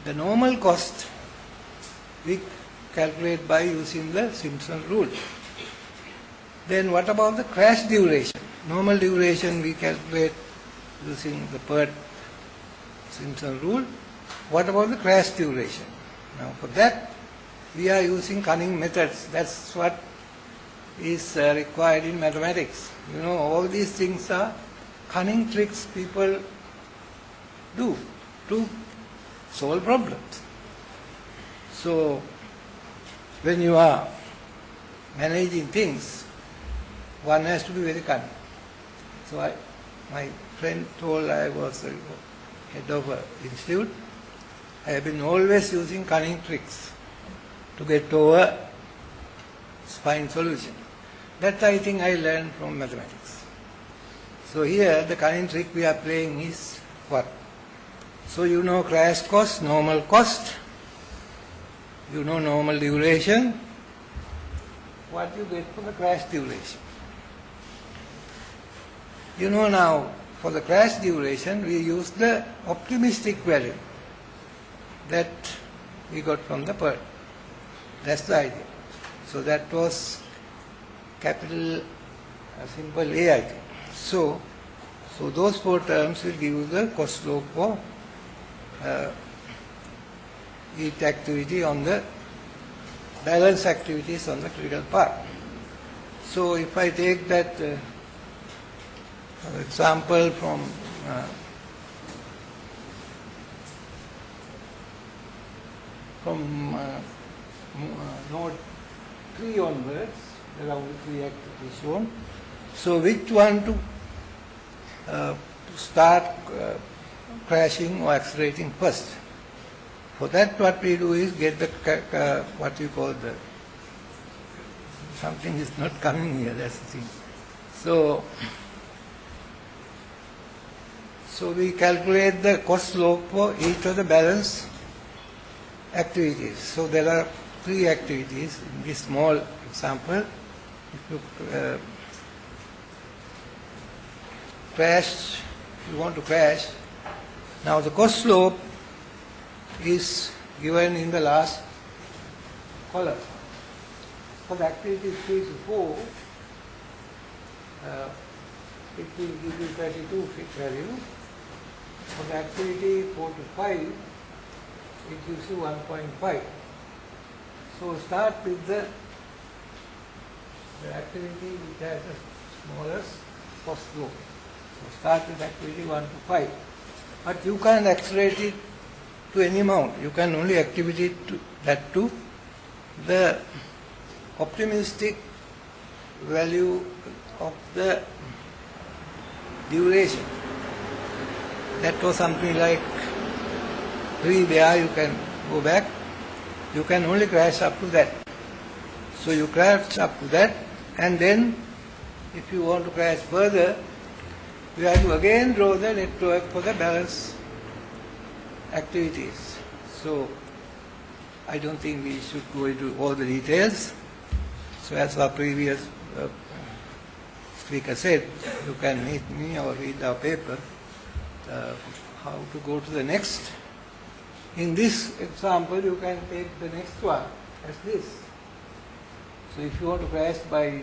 The normal cost we calculate by using the Simpson rule. Then what about the crash duration? Normal duration we calculate using the Peirce-Simpson rule. What about the crash duration? Now for that we are using cunning methods. That's what is required in mathematics. You know, all these things are cunning tricks people do to solve problems. So when you are managing things, one has to be very cunning. So my friend told I was head of an institute. I have been always using cunning tricks to get over fine solution. That I think I learned from mathematics. So here the cunning trick we are playing is what? So you know crash cost, normal cost, you know normal duration, what you get for the crash duration. You know now for the crash duration we use the optimistic value that we got from the Peirce. That's the idea. So that was capital simple A, I think. So those four terms will give you the cost slope for each activity on the balance activities on the critical path. So if I take that example from node 3 onwards, there are only 3 activities shown. So which one to start crashing or accelerating first? For that what we do is get the what you call the, something is not coming here, that's the thing. So we calculate the cost slope for each of the balance activities. So there are 3 activities in this small example. If you crash, if you want to crash, now the cost slope is given in the last column. For the activities 3 to 4, it will give you 32 fit value. For the activity 4 to 5, it gives you 1.5. So start with the activity which has the smallest cost slope. So start with activity 1 to 5. But you can't accelerate it to any amount. You can only activate that to the optimistic value of the duration. That was something like 3 there, you can go back. You can only crash up to that. So you crash up to that, and then if you want to crash further, you have to again draw the network for the balance activities. So I don't think we should go into all the details. So as our previous speaker said, you can meet me or read our paper, how to go to the next. In this example, you can take the next one as this. So if you want to crash by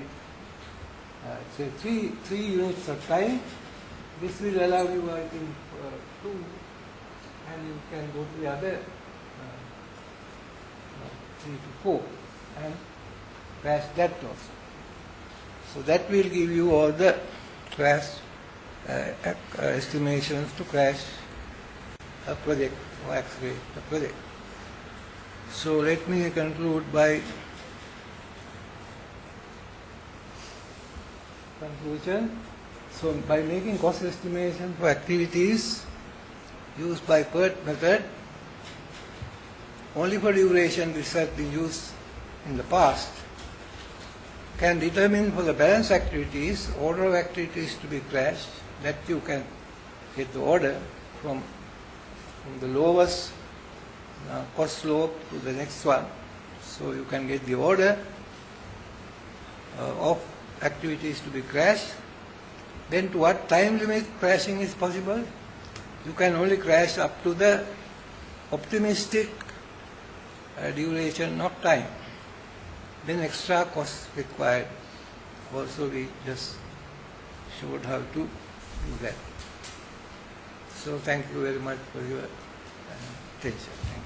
say 3 units of time, this will allow you, I think, 2, and you can go to the other 3 to 4 and crash that also. So that will give you all the crash estimations to crash a project or accelerate a project. So let me conclude by conclusion. So by making cost estimation for activities used by Peirce method, only for duration which has been used in the past, can determine for the balance activities, order of activities to be crashed, that you can get the order from the lowest cost slope to the next one. So you can get the order of activities to be crashed. Then to what time limit crashing is possible? You can only crash up to the optimistic duration of time, then extra cost required. Also we just showed how to do that. So thank you very much for your attention.